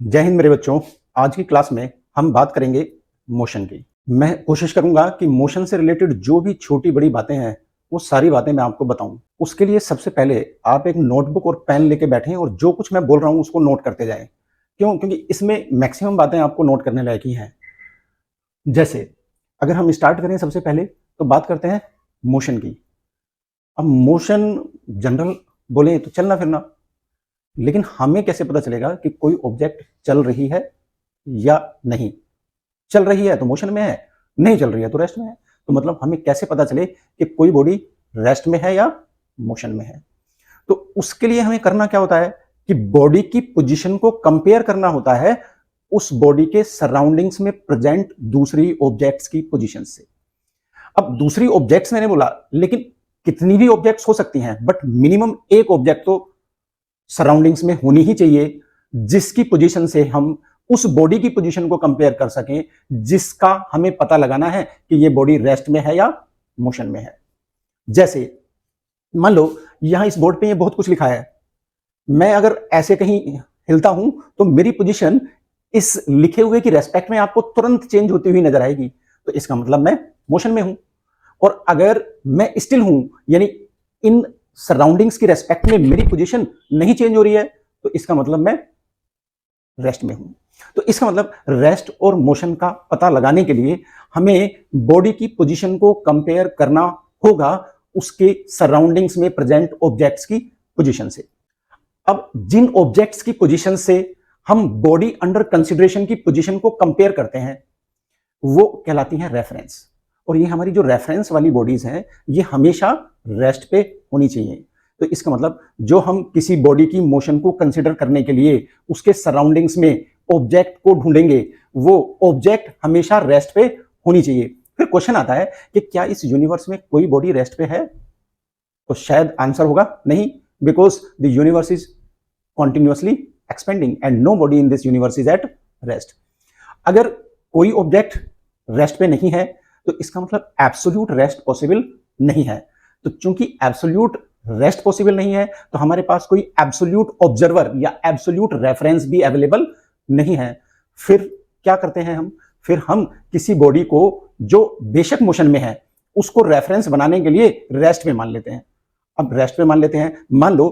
जय हिंद मेरे बच्चों। आज की क्लास में हम बात करेंगे मोशन की। मैं कोशिश करूंगा कि मोशन से रिलेटेड जो भी छोटी बड़ी बातें हैं वो सारी बातें मैं आपको बताऊं। उसके लिए सबसे पहले आप एक नोटबुक और पेन लेके बैठें और जो कुछ मैं बोल रहा हूं उसको नोट करते जाएं। क्यों? क्योंकि इसमें मैक्सिमम बातें आपको नोट करने लायक ही हैं। जैसे अगर हम स्टार्ट करें सबसे पहले तो बात करते हैं मोशन की। अब मोशन जनरल बोले तो चलना फिरना, लेकिन हमें कैसे पता चलेगा कि कोई ऑब्जेक्ट चल रही है या नहीं? चल रही है तो मोशन में है, नहीं चल रही है तो रेस्ट में है। तो मतलब हमें कैसे पता चले कि कोई बॉडी रेस्ट में है या मोशन में है? तो उसके लिए हमें करना क्या होता है कि बॉडी की पोजीशन को कंपेयर करना होता है उस बॉडी के सराउंडिंग्स में प्रेजेंट दूसरी ऑब्जेक्ट्स की पोजीशन से। अब दूसरी ऑब्जेक्ट्स मैंने बोला, लेकिन कितनी भी ऑब्जेक्ट्स हो सकती हैं, बट मिनिमम एक ऑब्जेक्ट तो सराउंडिंग्स में होनी ही चाहिए जिसकी पोजीशन से हम उस बॉडी की पोजीशन को कंपेयर कर सकें, जिसका हमें पता लगाना है कि ये बॉडी रेस्ट में है या मोशन में है। जैसे मान लो यहां इस बोर्ड पे ये बहुत कुछ लिखा है, मैं अगर ऐसे कहीं हिलता हूं तो मेरी पोजीशन इस लिखे हुए की रेस्पेक्ट में आपको तुरंत चेंज होती हुई नजर आएगी, तो इसका मतलब मैं मोशन में हूं। और अगर मैं स्टिल हूं, यानी इन सराउंडिंग्स की रेस्पेक्ट में मेरी पोजीशन नहीं चेंज हो रही है, तो इसका मतलब मैं रेस्ट में हूं। तो इसका मतलब रेस्ट और मोशन का पता लगाने के लिए हमें बॉडी की पोजीशन को कंपेयर करना होगा उसके सराउंडिंग्स में प्रेजेंट ऑब्जेक्ट्स की पोजीशन से। अब जिन ऑब्जेक्ट्स की पोजीशन से हम बॉडी अंडर कंसीडरेशन की पोजीशन को कंपेयर करते हैं वो कहलाती हैं रेफरेंस। और ये हमारी जो रेफरेंस वाली बॉडीज हैं ये हमेशा रेस्ट पे होनी चाहिए। तो इसका मतलब जो हम किसी बॉडी की मोशन को कंसीडर करने के लिए उसके सराउंडिंग्स में ऑब्जेक्ट को ढूंढेंगे, वो ऑब्जेक्ट हमेशा रेस्ट पे होनी चाहिए। फिर क्वेश्चन आता है कि क्या इस यूनिवर्स में कोई बॉडी रेस्ट पे है? तो शायद आंसर होगा नहीं, because the universe is continuously expanding and no body in this universe is at rest. अगर कोई ऑब्जेक्ट रेस्ट पे नहीं है तो इसका मतलब एब्सोल्यूट रेस्ट पॉसिबल नहीं है। तो चूंकि एब्सोल्यूट रेस्ट पॉसिबल नहीं है तो हमारे पास कोई एब्सोल्यूट ऑब्जर्वर या एब्सोल्यूट रेफरेंस भी अवेलेबल नहीं है। फिर क्या करते हैं हम? फिर हम किसी बॉडी को जो बेशक मोशन में है उसको रेफरेंस बनाने के लिए रेस्ट में मान लेते हैं। अब रेस्ट में मान लेते हैं, मान लो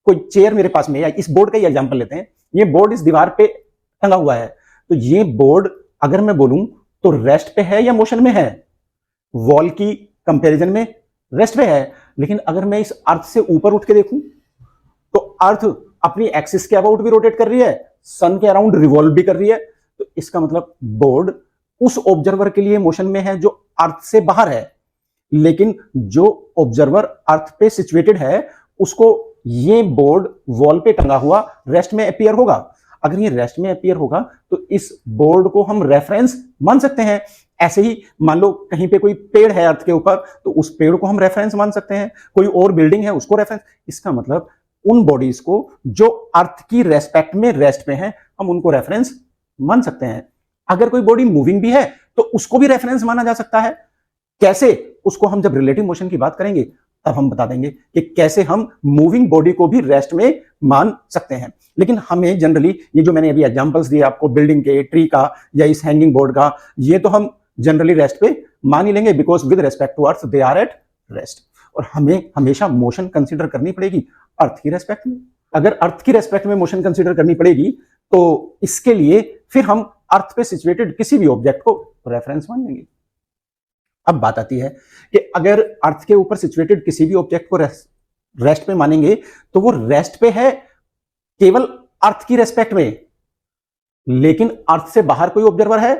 कोई चेयर मेरे पास में, या इस बोर्ड का ही एग्जांपल लेते हैं, ये बोर्ड इस दीवार पे टंगा हुआ है, तो ये बोर्ड अगर मैं बोलूं तो रेस्ट पे है या मोशन में है? वॉल की कंपैरिजन में रेस्ट पे है, लेकिन अगर मैं इस अर्थ से ऊपर उठ के देखूं तो अर्थ अपनी एक्सिस के अबाउट भी रोटेट कर रही है, सन के अराउंड रिवॉल्व भी कर रही है। तो इसका मतलब बोर्ड उस ऑब्जर्वर के लिए मोशन में है जो अर्थ से बाहर है, लेकिन जो ऑब्जर्वर अर्थ पे सिचुएटेड है उसको ये बोर्ड वॉल पे टंगा हुआ रेस्ट में अपीयर होगा। अगर ये रेस्ट में अपीयर होगा तो इस बोर्ड को हम रेफरेंस मान सकते हैं। ऐसे ही मान लो कहीं पे कोई पेड़ है अर्थ के ऊपर तो उस पेड़ को हम रेफरेंस मान सकते हैं, कोई और बिल्डिंग है उसको रेफरेंस। इसका मतलब उन बॉडीज को जो अर्थ की रेस्पेक्ट में रेस्ट में है हम उनको रेफरेंस मान सकते हैं। अगर कोई बॉडी मूविंग भी है तो उसको भी रेफरेंस माना जा सकता है। कैसे? उसको हम जब रिलेटिव मोशन की बात करेंगे तब हम बता देंगे कि कैसे हम मूविंग बॉडी को भी रेस्ट में मान सकते हैं। लेकिन हमें जनरली ये जो मैंने अभी एग्जांपल्स दिए आपको, बिल्डिंग के, ट्री का या इस हैंगिंग बोर्ड का, ये तो हम जनरली रेस्ट पे मान ही लेंगे because with respect to earth they are at rest. और हमें हमेशा मोशन कंसीडर करनी पड़ेगी अर्थ की रेस्पेक्ट में। अगर अर्थ की रेस्पेक्ट में मोशन कंसीडर करनी पड़ेगी तो इसके लिए फिर हम अर्थ पे सिचुएटेड किसी भी ऑब्जेक्ट को रेफरेंस मान लेंगे। अब बात आती है कि अगर अर्थ के ऊपर सिचुएटेड किसी भी ऑब्जेक्ट को रेस्ट पे मानेंगे तो वो रेस्ट पे है केवल अर्थ की रेस्पेक्ट में, लेकिन अर्थ से बाहर कोई ऑब्जर्वर है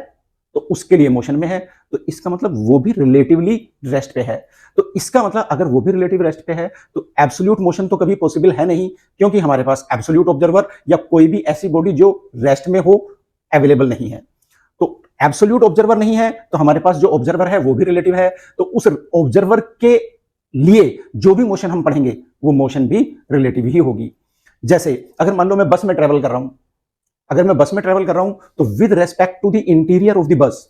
तो उसके लिए मोशन में है, तो इसका मतलब वो भी रिलेटिवली रेस्ट पे है। तो इसका मतलब अगर वो भी रिलेटिव रेस्ट पे है तो एब्सोल्यूट मोशन तो कभी पॉसिबल है नहीं, क्योंकि हमारे पास एब्सोल्यूट ऑब्जर्वर या कोई भी ऐसी बॉडी जो रेस्ट में हो अवेलेबल नहीं है। तो एब्सोल्यूट ऑब्जर्वर नहीं है तो हमारे पास जो ऑब्जर्वर है वो भी रिलेटिव है, तो उस ऑब्जर्वर के लिए जो भी मोशन हम पढ़ेंगे वो मोशन भी रिलेटिव ही होगी। जैसे अगर मान लो मैं बस में ट्रेवल कर रहा हूं, अगर मैं बस में ट्रेवल कर रहा हूं तो with respect to the interior of the bus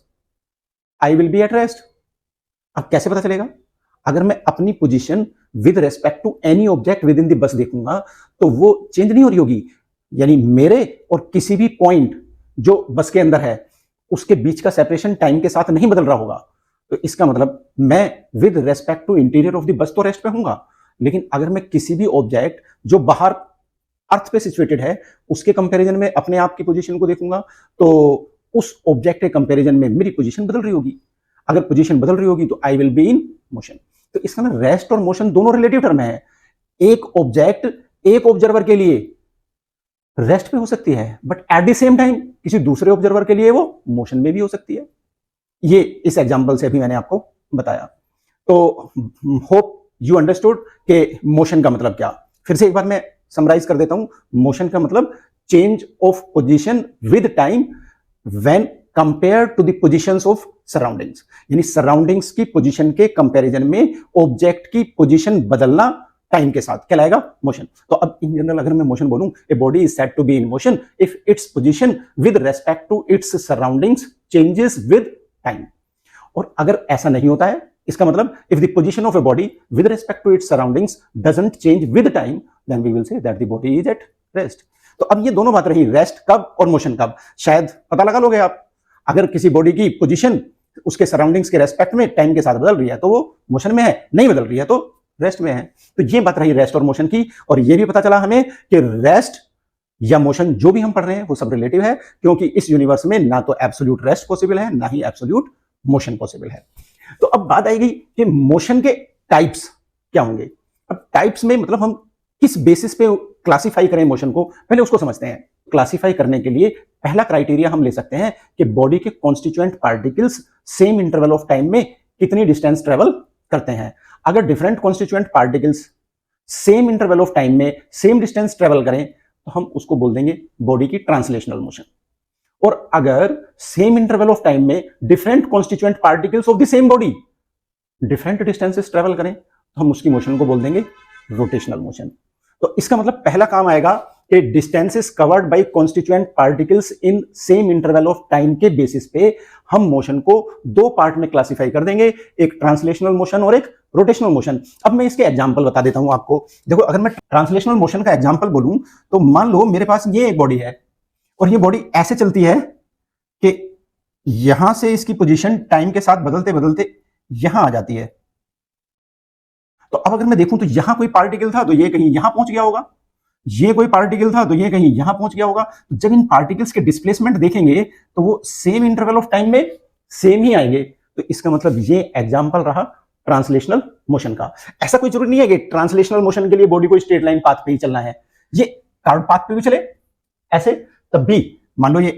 I will be at rest. अब कैसे पता चलेगा? अगर मैं अपनी position with respect to any object within the bus देखूंगा तो वो चेंज नहीं हो रही होगी। यानी मेरे और किसी भी पॉइंट जो बस के अंदर है उसके बीच का सेपरेशन टाइम के साथ नहीं बदल रहा होगा, तो इसका मतलब मैं with respect to interior of the बस तो रेस्ट पे हूंगा, लेकिन अगर मैं किसी भी ऑब्जेक्ट जो बाहर अर्थ पे सिचुएटेड है उसके कंपैरिजन में अपने आप की पोजीशन को देखूंगा, तो उस ऑब्जेक्ट के कंपैरिजन में मेरी पोजीशन बदल रही होगी। अगर पोजीशन बदल रही होगी तो आई विल बी इन मोशन। तो इसका ना रेस्ट और मोशन दोनों रिलेटिव टर्म है। एक ऑब्जेक्ट एक ऑब्जर्वर के लिए रेस्ट पे हो सकती है, but at the same time किसी दूसरे ऑब्जर्वर के लिए वो मोशन में भी हो सकती है। ये इस एग्जांपल से अभी मैंने आपको बताया। तो होप यू अंडरस्टूड कि मोशन का मतलब क्या। फिर से एक बार मैं समराइज कर देता हूं। मोशन का मतलब change of position with time when compare to the positions of surroundings, यानी सराउंडिंग्स की पोजीशन के कंपैरिजन में ऑब्जेक्ट की पोजीशन बदलना टाइम के साथ कहलाएगा मोशन। तो अब इन जनरल अगर मैं मोशन बोलूं, a body is said to be in motion if its position with respect to its surroundings changes with time. और अगर ऐसा नहीं होता है, इसका मतलब if the position of a body with respect to its surroundings doesn't change with time, then we will say that the body is at rest. तो अब ये दोनों बात रही, रेस्ट कब और मोशन कब। शायद पता लगा लोगे आप, अगर किसी बॉडी की पोजीशन उसके सराउंडिंग्स के रेस्पेक्ट में टाइम के साथ बदल रही है तो वो मोशन में है, नहीं बदल रही है तो रेस्ट में है। तो ये बात रही रेस्ट और मोशन की। और ये भी पता चला हमें कि रेस्ट या मोशन जो भी हम पढ़ रहे हैं वो सब रिलेटिव है, क्योंकि इस यूनिवर्स में ना तो एब्सोल्यूट रेस्ट पॉसिबल है ना ही एब्सोल्यूट मोशन पॉसिबल है। तो अब बात आएगी कि मोशन के टाइप्स क्या होंगे। अब टाइप्स में मतलब हम किस बेसिस पे क्लासिफाई करें मोशन को, पहले उसको समझते हैं। क्लासिफाई करने के लिए पहला क्राइटेरिया हम ले सकते हैं कि बॉडी के constituent particles same interval of time में कितनी डिस्टेंस ट्रेवल करते हैं। अगर different constituent particles same interval of time में सेम डिस्टेंस ट्रेवल करें तो हम उसको बोल देंगे बॉडी की ट्रांसलेशनल मोशन। और अगर सेम इंटरवल ऑफ टाइम में different constituent particles of the same body different distances travel करें तो हम उसकी मोशन को बोल देंगे रोटेशनल मोशन। तो इसका मतलब पहला काम आएगा कि distances covered by constituent particles in same interval of time के बेसिस पे हम मोशन को दो पार्ट में क्लासिफाई कर देंगे, एक ट्रांसलेशनल मोशन और एक रोटेशनल मोशन। अब मैं इसके एग्जांपल बता देता हूं आपको। देखो, अगर मैं ट्रांसलेशनल मोशन का एग्जांपल बोलूं तो मान लो मेरे पास ये एक बॉडी है और ये बॉडी ऐसे चलती है कि यहां से इसकी पोजीशन टाइम के साथ बदलते बदलते यहां आ जाती है। तो अब अगर मैं देखूं तो यहां कोई पार्टिकल था तो ये कहीं यहां पहुंच गया होगा, ये कोई पार्टिकल था तो ये कहीं यहां पहुंच गया होगा। तो जब इन पार्टिकल्स के डिस्प्लेसमेंट देखेंगे तो वो सेम इंटरवल ऑफ टाइम में सेम ही आएंगे। तो इसका मतलब ये एग्जांपल रहा ट्रांसलेशनल मोशन का। ऐसा कोई जरूरी नहीं है कि ट्रांसलेशनल मोशन के लिए बॉडी को स्ट्रेट लाइन पाथ पे ही चलना है, ये कार्ड पाथ पे भी चले ऐसे तब भी। मान लो ये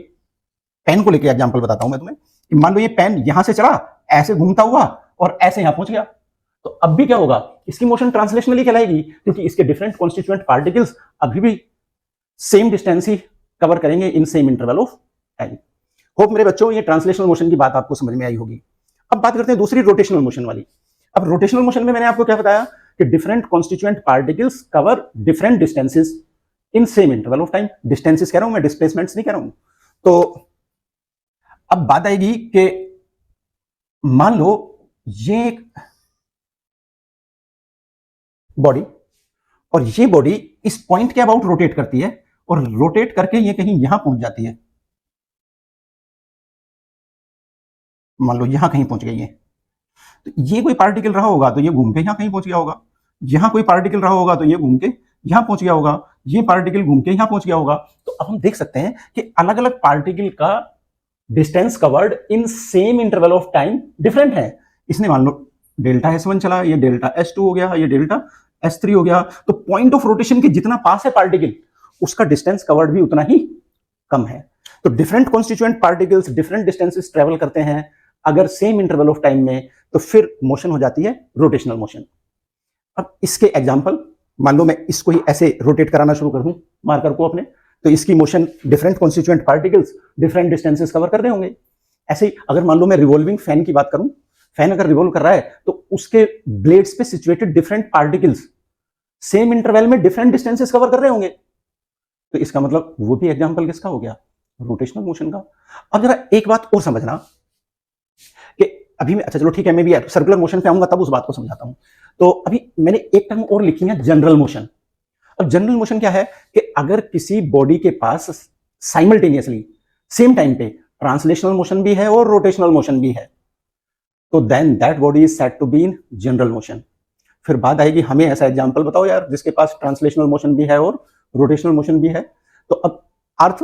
पेन को लेकर एग्जांपल बताता हूं मैं तुम्हें कि मान लो ये पेन यहां से चला ऐसे घूमता हुआ और ऐसे यहां पहुंच गया, तो अब भी क्या होगा, इसकी मोशन ट्रांसलेशनली कहलाएगी क्योंकि इसके डिफरेंट कॉन्स्टिट्यूएंट पार्टिकल्स अभी भी सेम डिस्टेंस ही कवर करेंगे in same interval of time. Hope मेरे बच्चों ये ट्रांसलेशनल मोशन की बात आपको समझ में आई होगी। अब बात करते हैं दूसरी रोटेशनल मोशन वाली। अब रोटेशनल मोशन में मैंने आपको क्या बताया कि different constituent particles cover different distances in same interval of time. Distances कह रहा हूं मैं, डिस्प्लेसमेंट्स नहीं कह रहा हूं। तो अब बात आएगी कि मान लो ये एक बॉडी और ये बॉडी इस पॉइंट के अबाउट रोटेट करती है और रोटेट करके ये कहीं यहां पहुंच जाती है। मान लो यहां कहीं पहुंच गई है, तो ये कोई पार्टिकल रहा होगा तो ये घूम के यहां कहीं पहुंच गया होगा, यहां कोई पार्टिकल रहा होगा तो ये घूम के यहां पहुंच गया होगा, ये पार्टिकल घूम के यहां पहुंच गया होगा। तो अब हम देख सकते हैं कि अलग अलग पार्टिकल का distance covered in same interval of time different है। इसने मान लो डेल्टा S1 चला, ये डेल्टा S2 हो गया, ये डेल्टा S3 हो गया। तो पॉइंट ऑफ रोटेशन के जितना पास है पार्टिकल उसका डिस्टेंस कवर्ड भी उतना ही कम है। तो different constituent particles different distances travel करते हैं अगर सेम इंटरवल ऑफ टाइम में, तो फिर मोशन हो जाती है रोटेशनल मोशन। अब इसके एग्जांपल, मान लो मैं इसको ही ऐसे रोटेट कराना शुरू कर दूं मार्कर को अपने, तो इसकी motion different constituent particles different distances cover कर रहे होंगे। ऐसे ही अगर मान लो मैं रिवॉल्विंग फैन की बात करूं, फैन अगर रिवॉल्व कर रहा है तो उसके ब्लेड्स पे situated different particles same interval में डिफरेंट डिस्टेंसेस कवर कर रहे होंगे। तो इसका मतलब वो भी एग्जांपल किसका हो गया, रोटेशनल मोशन का। अब जरा एक बात और समझना कि अभी मैं, अच्छा चलो ठीक है, मैं भी सर्कुलर मोशन पे आऊंगा तब उस बात को समझाता हूं। तो अभी मैंने एक टर्म और लिखी है जनरल मोशन। अब जनरल मोशन क्या है कि अगर किसी बॉडी के पास साइमल्टेनियसली सेम टाइम पे ट्रांसलेशनल मोशन भी है और रोटेशनल मोशन भी है, तो then that body is said to be in general motion. फिर बात आएगी, हमें ऐसा एग्जांपल बताओ यार जिसके पास ट्रांसलेशनल मोशन भी है और रोटेशनल मोशन भी है। तो अब अर्थ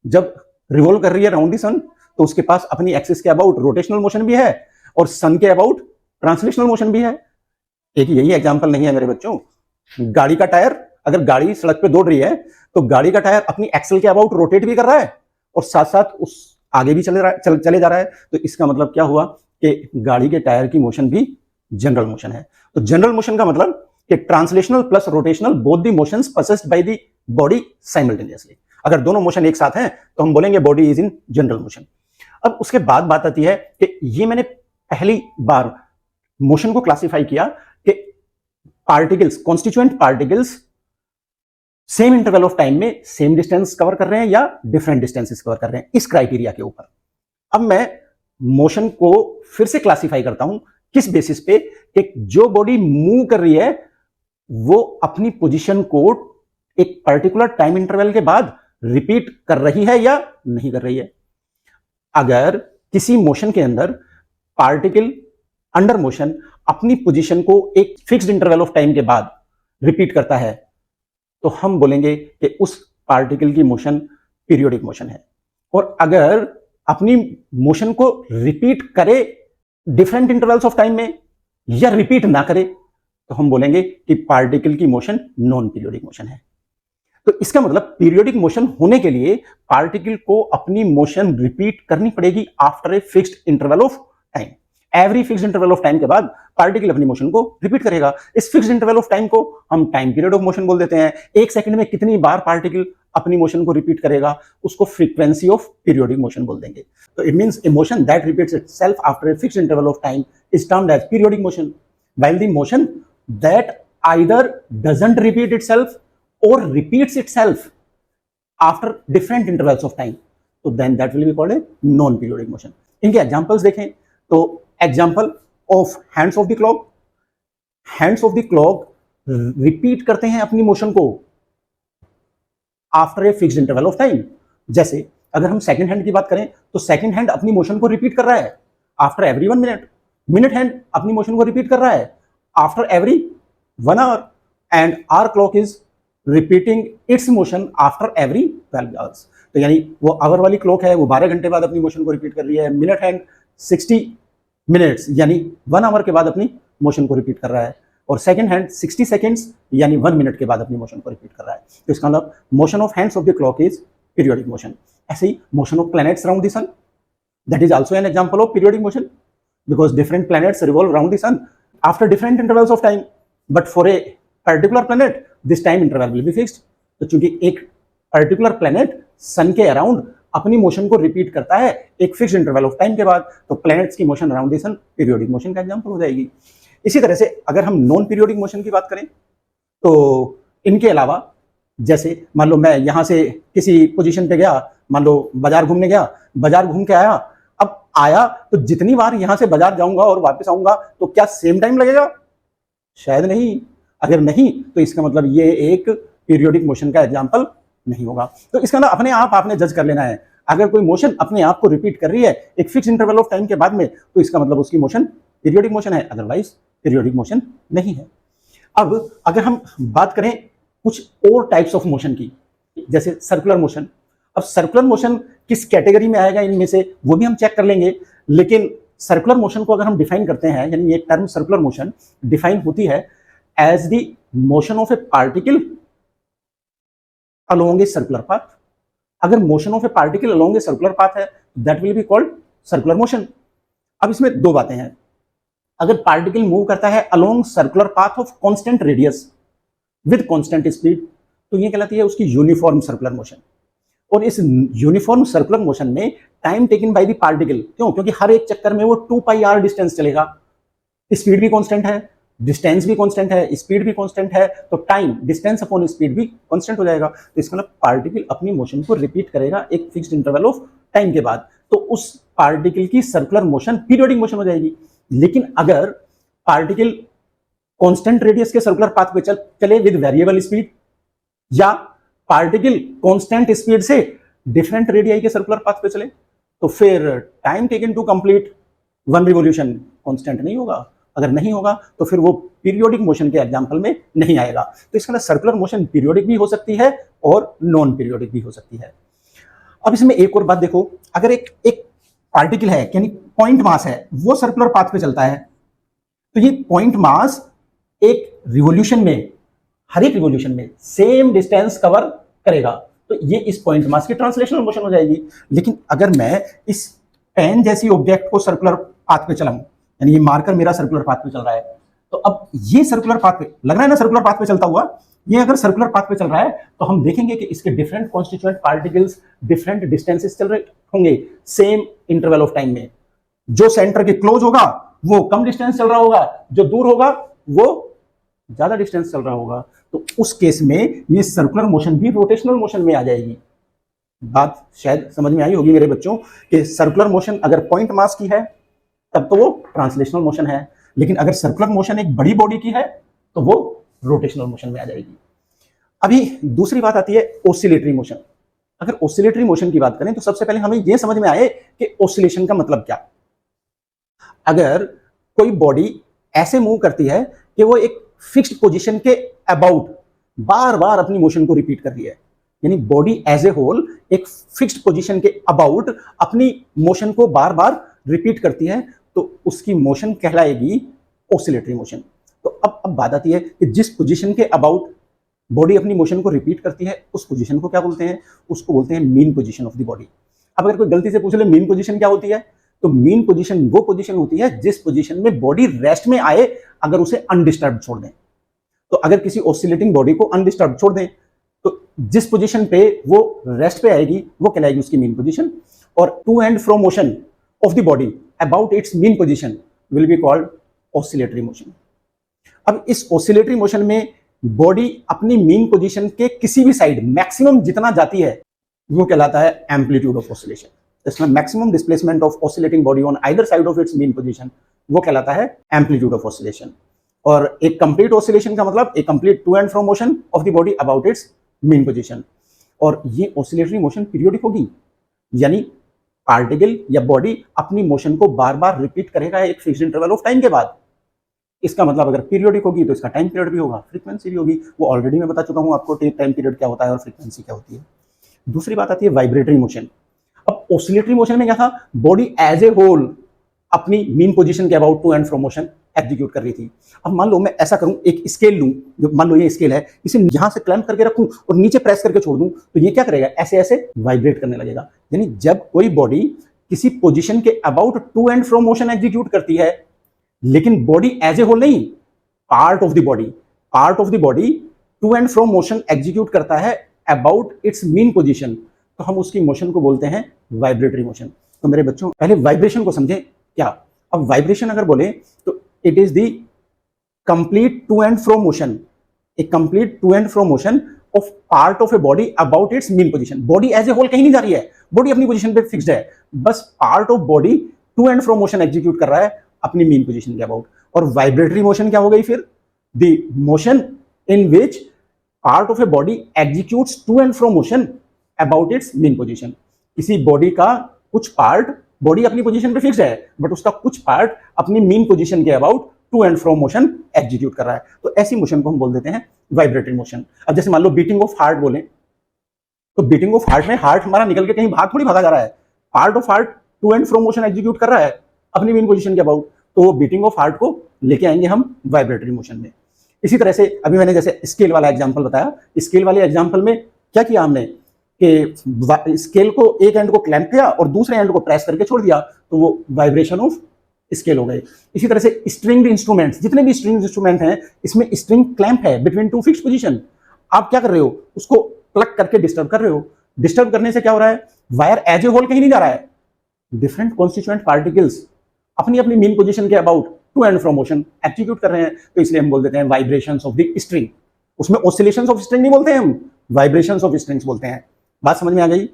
जब रिवॉल्व कर रही है अराउंड द सन, तो उसके पास अपनी एक्सिस के अबाउट रोटेशनल मोशन भी है और सन के अबाउट ट्रांसलेशनल मोशन भी है। एक यही एग्जांपल नहीं है मेरे बच्चों, गाड़ी का टायर, अगर गाड़ी सड़क पे दौड़ रही है तो गाड़ी का टायर अपनी एक्सल के अबाउट रोटेट भी कर रहा है और साथ साथ उस आगे भी चले जा रहा है। तो इसका मतलब क्या हुआ कि गाड़ी के टायर की मोशन भी जनरल मोशन है। तो जनरल मोशन का मतलब कि translational plus rotational both the motions possessed by the body simultaneously. अगर दोनों मोशन एक साथ हैं तो हम बोलेंगे body is in general motion. अब उसके बाद बात आती है कि ये मैंने पहली बार मोशन को क्लासिफाई किया कि particles, constituent particles same interval of time में सेम डिस्टेंस कवर कर रहे हैं या डिफरेंट डिस्टेंसेस कवर कर रहे हैं, इस क्राइटेरिया के ऊपर। अब मैं मोशन को फिर से क्लासिफाई करता हूं किस बेसिस पे कि जो बॉडी मूव कर रही है वो अपनी पोजीशन को एक पर्टिकुलर टाइम इंटरवल के बाद रिपीट कर रही है या नहीं कर रही है। अगर किसी मोशन के अंदर पार्टिकल अंडर मोशन अपनी पोजीशन को एक फिक्स्ड इंटरवल ऑफ टाइम के बाद रिपीट करता है तो हम बोलेंगे कि उस पार्टिकल की मोशन पीरियोडिक मोशन है। और अगर अपनी मोशन को रिपीट करे डिफरेंट इंटरवल्स ऑफ टाइम में या रिपीट ना करे तो हम बोलेंगे कि पार्टिकल की मोशन नॉन पीरियोडिक मोशन है। तो इसका मतलब पीरियोडिक मोशन होने के लिए पार्टिकल को अपनी मोशन रिपीट करनी पड़ेगी after a fixed interval of time. Every fixed interval of time के बाद पार्टिकल अपनी मोशन को रिपीट करेगा। इस फिक्स्ड इंटरवल ऑफ टाइम को हम टाइम पीरियड ऑफ मोशन बोल देते हैं। एक सेकंड में कितनी बार पार्टिकल अपनी मोशन को रिपीट करेगा उसको फ्रीक्वेंसी ऑफ पीरियोडिक मोशन बोल देंगे। तो it means a motion that repeats itself after a fixed interval of time is termed as periodic motion, while the motion that either doesn't repeat itself or repeats itself after different intervals of time, so then that will be called a non periodic motion. इनके examples देखें तो example of hands of the clock, hands of the clock repeat करते हैं अपनी motion को after a fixed interval of time. जैसे अगर हम सेकंड हैंड की बात करें तो सेकंड हैंड अपनी मोशन को रिपीट कर रहा है after every 1 minute, minute hand अपनी मोशन को रिपीट कर रहा है after every 1 hour, and hour clock is repeating it's motion after every 12 hours. तो यानी वो आवर वाली क्लॉक है वो 12 घंटे बाद अपनी मोशन को रिपीट कर रही है, मिनट हैंड 60 मिनट्स यानी 1 आवर के बाद अपनी मोशन को रिपीट कर रहा है, और सेकंड हैंड 60 सेकंड्स यानी 1 मिनट के बाद अपनी मोशन को रिपीट कर रहा है। तो इसका मतलब motion of hands of the clock is periodic motion. ऐसे ही motion of planets around the sun, that is also an example of periodic motion because different planets revolve around the sun after different intervals of time, but for a particular planet this time interval will be fixed. तो चूंकि एक particular planet सन के around अपनी motion को repeat करता है एक fixed interval of time के बाद, तो प्लैनेट्स की motion around the sun periodic motion का एग्जांपल हो जाएगी। इसी तरह से अगर हम नॉन पीरियोडिक मोशन की बात करें तो इनके अलावा जैसे मान लो मैं यहां से किसी पोजीशन पे गया, मान लो बाजार घूमने गया, बाजार घूम के आया, अब आया तो जितनी बार यहां से बाजार जाऊंगा और वापस आऊंगा तो क्या सेम टाइम लगेगा? शायद नहीं। अगर नहीं तो इसका मतलब ये एक पीरियोडिक मोशन का एग्जांपल नहीं होगा। तो इसका ना अपने आप आपने जज कर लेना है। अगर कोई मोशन अपने आप को रिपीट कर रही है एक फिक्स इंटरवल ऑफ टाइम के बाद में तो इसका मतलब उसकी मोशन पीरियोडिक मोशन है, अदरवाइज पीरियोडिक मोशन नहीं है। अब अगर हम बात करें कुछ और टाइप्स ऑफ मोशन की, जैसे सर्कुलर मोशन। अब सर्कुलर मोशन किस कैटेगरी में आएगा इनमें से वो भी हम चेक कर लेंगे, लेकिन सर्कुलर मोशन को अगर हम डिफाइन करते हैं, यानी ये टर्म सर्कुलर मोशन डिफाइन होती है as the motion of a particle along a circular path. अगर motion of a particle along a circular path है that will be called circular motion. अब इसमें दो बातें हैं। अगर पार्टिकल मूव करता है along circular path of constant radius with constant speed तो ये कहलाती है उसकी यूनिफॉर्म सर्कुलर मोशन। और इस यूनिफॉर्म सर्कुलर मोशन में time taken by the particle, क्यों? क्योंकि हर एक चक्कर में वो 2πr डिस्टेंस चलेगा, स्पीड भी कांस्टेंट है, डिस्टेंस भी कांस्टेंट है, स्पीड भी कांस्टेंट है, तो टाइम डिस्टेंस अपॉन स्पीड भी कांस्टेंट हो जाएगा। तो इसका मतलब पार्टिकल अपनी मोशन को रिपीट करेगा एक फिक्स्ड इंटरवल ऑफ टाइम के बाद, तो उस पार्टिकल की सर्कुलर मोशन पीरियोडिक मोशन हो जाएगी। लेकिन अगर पार्टिकल कांस्टेंट रेडियस के सर्कुलर पाथ पे चले विद वेरिएबल स्पीड या पार्टिकल कांस्टेंट स्पीड से डिफरेंट रेडियाई के सर्कुलर पाथ पे चले, तो फिर time taken to complete one revolution constant नहीं होगा। अगर नहीं होगा तो फिर वो पीरियोडिक मोशन के एग्जांपल में नहीं आएगा। तो इसका सर्कुलर मोशन पीरियोडिक भी हो सकती है और नॉन पीरियोडिक भी हो सकती है। अब इसमें एक और बात देखो, अगर एक पार्टिकल है यानी पॉइंट मास है, वो सर्कुलर पाथ पे चलता है, तो ये पॉइंट मास एक रिवोल्यूशन में, हर एक रिवोल्यूशन में सेम डिस्टेंस कवर करेगा, तो ये इस पॉइंट मास की ट्रांसलेशनल मोशन हो जाएगी। लेकिन अगर मैं इस पेन जैसी ऑब्जेक्ट को सर्कुलर पाथ पे चलाऊं, यानी ये मार्कर मेरा सर्कुलर पाथ पे चल रहा है, तो अब ये सर्कुलर पाथ पे लग रहा है ना, सर्कुलर पाथ पे चलता हुआ, ये अगर सर्कुलर पाथ पे चल रहा है तो हम देखेंगे कि इसके different constituent particles different distances चल रहे होंगे सेम इंटरवल ऑफ टाइम में। जो सेंटर के क्लोज होगा वो कम डिस्टेंस चल रहा होगा, जो दूर होगा वो ज्यादा डिस्टेंस चल रहा होगा। तो उस केस में ये सर्कुलर मोशन भी रोटेशनल मोशन में आ जाएगी। बात शायद समझ में आई होगी मेरे बच्चों कि सर्कुलर मोशन अगर पॉइंट मास की है तब तो वो ट्रांसलेशनल मोशन है, लेकिन अगर सर्कुलर मोशन एक बड़ी बॉडी की है तो वो रोटेशनल मोशन में आ जाएगी। अभी दूसरी बात आती है ऑसिलेटरी मोशन। अगर ऑसिलेटरी मोशन की बात करें तो सबसे पहले हमें यह समझ में आए कि ऑसिलेशन का मतलब क्या। अगर कोई बॉडी ऐसे मूव करती है कि वो एक फिक्स्ड पोजीशन के अबाउट बार बार अपनी मोशन को रिपीट कर रही है, यानी बॉडी एज ए होल एक फिक्स्ड पोजीशन के अबाउट अपनी मोशन को बार बार रिपीट करती है, तो उसकी मोशन कहलाएगी ऑसिलेटरी मोशन। तो अब बात आती है कि जिस पोजीशन के अबाउट बॉडी अपनी मोशन को रिपीट करती है उस पोजीशन को क्या बोलते हैं? उसको बोलते हैं mean position of the body. अब अगर कोई गलती से पूछ ले मीन पोजीशन क्या होती है, तो मीन पोजीशन वो पोजीशन होती है जिस पोजीशन में बॉडी रेस्ट में आए अगर उसे अनडिस्टर्ब छोड़ दें। तो अगर किसी ऑसिलेटिंग बॉडी को अनडिस्टर्ब छोड़ दें तो जिस पोजीशन पे वो रेस्ट पे आएगी वो कहलाएगी उसकी मीन पोजीशन। और to and fro motion of the body about its mean position will be called oscillatory motion. अब इस ऑसिलेटरी मोशन में बॉडी अपनी मीन पोजीशन के किसी भी साइड मैक्सिमम जितना जाती है वो कहलाता है एम्पलीट्यूड ऑफ ऑसिलेशन। इसमें maximum displacement of oscillating body on either side of its mean position वो कहलाता है एम्पलीट्यूड ऑफ ऑसिलेशन। और एक कंप्लीट ऑसिलेशन का मतलब एक complete to and fro motion of the body about its mean position. और ये ऑसिलेटरी मोशन पीरियोडिक होगी, यानी पार्टिकल या बॉडी अपनी मोशन को बार बार रिपीट करेगा एक फिक्स्ड इंटरवल ऑफ टाइम के बाद। इसका मतलब अगर पीरियोडिक होगी तो इसका टाइम पीरियड भी होगा, फ्रीक्वेंसी भी होगी। वो ऑलरेडी मैं बता चुका हूं आपको टाइम पीरियड क्या होता है और फ्रीक्वेंसी क्या होती है। दूसरी बात आती है वाइब्रेटरी मोशन। अब ऑसिलेटरी मोशन में क्या था, बॉडी एज ए होल अपनी मीन पोजीशन के about to and fro motion execute कर रही थी। अब मान लो मैं ऐसा करूं, एक स्केल लूं, जो मान लो ये स्केल है, इसे यहां से क्लैंप करके रखूं और नीचे प्रेस करके छोड़ दूं, तो ये क्या करेगा, ऐसे ऐसे वाइब्रेट करने लगेगा। यानी जब कोई बॉडी किसी पोजीशन के about to and fro motion execute करती है, लेकिन बॉडी एज ए होल नहीं, part of the body to and fro motion execute करता है अबाउट इट्स मीन पोजीशन, तो हम उसकी मोशन को बोलते हैं वाइब्रेटरी मोशन। तो मेरे बच्चों पहले वाइब्रेशन को समझें क्या। अब वाइब्रेशन अगर बोले तो it is the complete to and fro motion, a complete to and fro motion of part of a body about its mean position. Body as a whole कहीं नहीं जा रही है, बॉडी अपनी पोजीशन पे फिक्स्ड है, बस part of body to and fro motion execute कर रहा है अपनी मीन पोजीशन के अबाउट। और वाइब्रेटरी मोशन क्या हो गई फिर, the motion in which part of a body executes to and fro motion about its mean position. किसी बॉडी का कुछ पार्ट, बॉडी अपनी पोजीशन पे फिक्स्ड है बट उसका कुछ पार्ट अपनी मीन पोजीशन के about to and fro motion execute कर रहा है, तो ऐसी मोशन को हम बोल देते हैं वाइब्रेटरी मोशन। अब जैसे मान लो बीटिंग ऑफ हार्ट बोले, तो बीटिंग ऑफ हार्ट में हार्ट हमारा निकल के कहीं बाहर थोड़ी भागा जा रहा है, part of heart to and fro motion execute कर रहा है अपनी मीन पोजीशन के अबाउट, तो वो बीटिंग ऑफ हार्ट को लेके आएंगे हम वाइब्रेटरी मोशन में। इसी तरह से अभी मैंने जैसे स्केल वाला एग्जांपल बताया, स्केल वाले एग्जांपल में क्या किया हमने कि स्केल को एक एंड को क्लैंप किया और दूसरे एंड को प्रेस करके छोड़ दिया, तो वो वाइब्रेशन ऑफ स्केल हो गए। इसी तरह से स्ट्रिंग्ड इंस्ट्रूमेंट्स, जितने भी स्ट्रिंग इंस्ट्रूमेंट हैं इसमें स्ट्रिंग क्लैंप है बिटवीन टू फिक्स्ड पोजीशन। आप क्या कर रहे हो, उसको प्लग करके डिस्टर्ब कर रहे हो। डिस्टर्ब करने से क्या हो रहा है, वायर एज ए होल कहीं नहीं जा रहा है, डिफरेंट कॉन्स्टिट्यूएंट पार्टिकल्स अपनी अपनी मीन पोजीशन के about to and fro motion execute कर रहे हैं, तो इसलिए हम बोल देते हैं वाइब्रेशंस ऑफ द स्ट्रिंग। उसमें ऑसिलेशंस ऑफ स्ट्रिंग नहीं बोलते हैं हम, वाइब्रेशंस ऑफ स्ट्रिंग्स बोलते हैं। बात समझ में आ गई।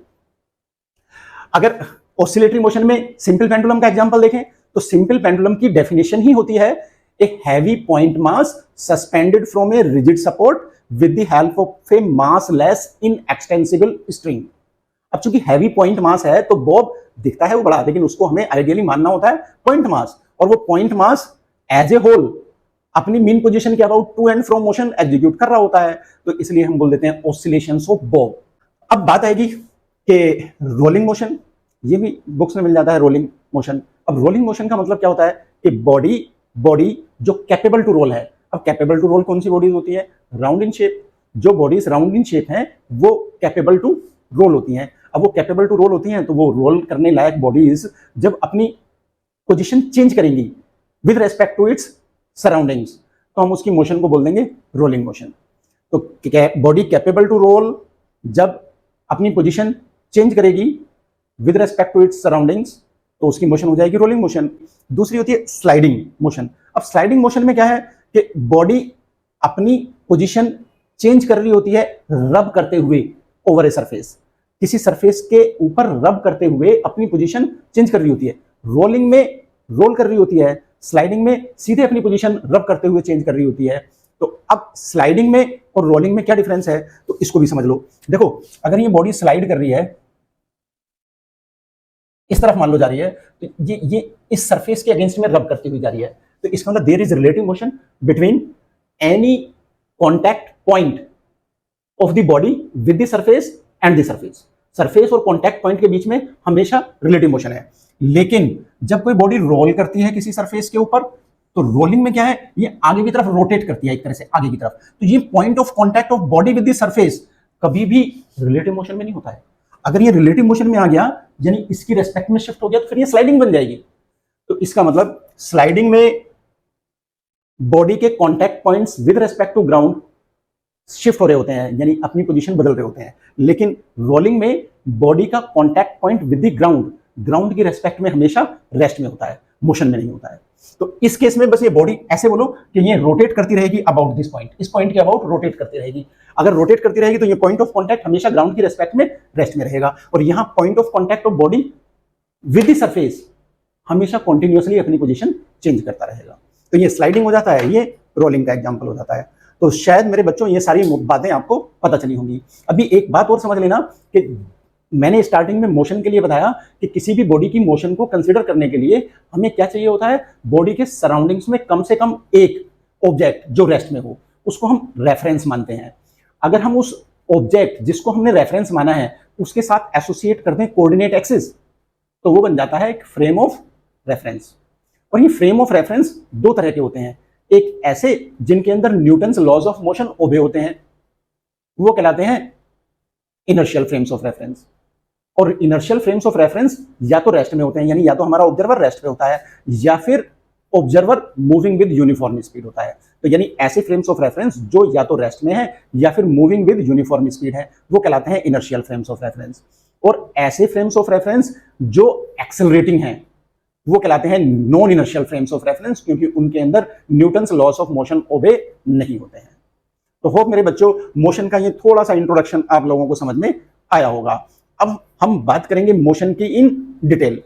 अगर ऑसिलेटरी मोशन में सिंपल पेंडुलम का एग्जांपल देखें तो सिंपल पेंडुलम की डेफिनेशन ही होती है a heavy point mass suspended from a rigid support with the help of A mass less in extensible string. अब चूंकि हैवी पॉइंट मास है तो बॉब दिखता है वो बड़ा, लेकिन उसको हमें आइडियली मानना होता है पॉइंट मास, और वो point mass as a whole अपनी मीन पोजीशन के about to and from motion execute कर रहा होता है, तो इसलिए हम बोल देते हैं ऑसिलेशंस ऑफ बॉब। अब बात आएगी कि रोलिंग मोशन, ये भी बुक्स में मिल जाता है रोलिंग मोशन। अब रोलिंग मोशन का मतलब क्या होता है कि बॉडी जो कैपेबल टू रोल है। अब कैपेबल टू रोल कौन सी बॉडीज होती है? Round in shape. जो बॉडीज राउंड इन शेप हैं वो कैपेबल टू रोल होती हैं। अब वो कैपेबल टू रोल होती हैं तो वो रोल करने लायक बॉडीज जब अपनी पोजीशन चेंज करेंगी with respect to its surroundings, तो हम उसकी मोशन को बोल देंगे रोलिंग मोशन। तो बॉडी कैपेबल टू रोल जब अपनी पोजीशन चेंज करेगी with respect to its surroundings तो उसकी मोशन हो जाएगी रोलिंग मोशन। दूसरी होती है स्लाइडिंग मोशन। अब स्लाइडिंग मोशन में क्या है कि बॉडी अपनी पोजीशन चेंज कर रही होती है रब करते हुए ओवर ए सरफेस, किसी सरफेस के ऊपर रब करते हुए अपनी पोजीशन चेंज कर रही होती है। रोलिंग में रोल कर रही होती है, स्लाइडिंग में सीधे अपनी पोजीशन रब करते हुए चेंज कर रही होती है। तो अब स्लाइडिंग में और रोलिंग में क्या डिफरेंस है तो इसको भी समझ लो। देखो अगर ये बॉडी स्लाइड कर रही है, इस तरफ मान लो जा रही है, तो ये इस सरफेस के अगेंस्ट में रब करती हुई जा रही है, तो इसका मतलब there is relative motion between any contact point of the body with the surface and the surface. Surface और कॉन्टैक्ट पॉइंट के बीच में हमेशा रिलेटिव मोशन है। लेकिन जब कोई बॉडी रोल करती है किसी सरफेस के ऊपर, तो रोलिंग में क्या है, ये आगे की तरफ रोटेट करती है एक तरह से आगे की तरफ, तो ये point of contact of body with the surface कभी भी रिलेटिव मोशन में नहीं होता है। अगर ये रिलेटिव मोशन में आ गया यानी इसकी रेस्पेक्ट में शिफ्ट हो गया तो फिर ये स्लाइडिंग बन जाएगी। तो इसका मतलब स्लाइडिंग में बॉडी के contact points with respect to ground shift हो रहे होते हैं, यानी अपनी पोजीशन बदल रहे होते हैं। लेकिन रोलिंग में बॉडी का contact point with the ground की रेस्पेक्ट में हमेशा रेस्ट में होता है, मोशन में नहीं होता है। तो इस केस में बस ये बॉडी ऐसे बोलो कि ये रोटेट करती रहेगी अबाउट दिस पॉइंट, इस पॉइंट के अबाउट रोटेट करती रहेगी। अगर रोटेट करती रहेगी तो ये पॉइंट ऑफ कॉन्टैक्ट हमेशा ग्राउंड की रेस्पेक्ट में रेस्ट में रहेगा, और यहाँ point of contact of body with the surface हमेशा कॉन्टिन्यूअसली अपनी पोजीशन चेंज करता रहेगा। तो ये स्लाइडिंग हो जाता है, ये रोलिंग का एग्जाम्पल हो जाता है। तो शायद मेरे बच्चों ये सारी बातें आपको पता चली होंगी। अभी एक बात और समझ लेना कि मैंने स्टार्टिंग में मोशन के लिए बताया कि किसी भी बॉडी की मोशन को कंसीडर करने के लिए हमें क्या चाहिए होता है, बॉडी के सराउंडिंग्स में कम से कम एक ऑब्जेक्ट जो रेस्ट में हो, उसको हम रेफरेंस मानते हैं। अगर हम उस ऑब्जेक्ट जिसको हमने रेफरेंस माना है उसके साथ एसोसिएट करते हैं कोऑर्डिनेट एक्सिस, तो वो बन जाता है एक फ्रेम ऑफ रेफरेंस। और ये फ्रेम ऑफ रेफरेंस दो तरह के होते हैं, एक ऐसे जिनके अंदर न्यूटन्स लॉज ऑफ मोशन ओबे होते हैं, वो कहलाते हैं इनर्शियल फ्रेम्स ऑफ रेफरेंस। और इनर्शियल फ्रेम्स ऑफ रेफरेंस या तो रेस्ट में होते हैं, यानी या तो हमारा ऑब्जर्वर रेस्ट पे होता है या फिर observer moving with uniform speed होता है। तो यानी ऐसे फ्रेम्स ऑफ रेफरेंस जो या तो रेस्ट में है या फिर मूविंग विद यूनिफॉर्म स्पीड है, वो कहलाते हैं इनर्शियल फ्रेम्स ऑफ रेफरेंस। और ऐसे फ्रेम्स ऑफ रेफरेंस जो एक्सेलरेटिंग हैं वो कहलाते हैं non inertial frames of reference, क्योंकि उनके अंदर न्यूटन्स लॉस ऑफ मोशन ओबे नहीं होते हैं। तो होप मेरे बच्चों मोशन का ये थोड़ा सा इंट्रोडक्शन आप लोगों को समझ में आया होगा। अब हम बात करेंगे मोशन की इन डिटेल।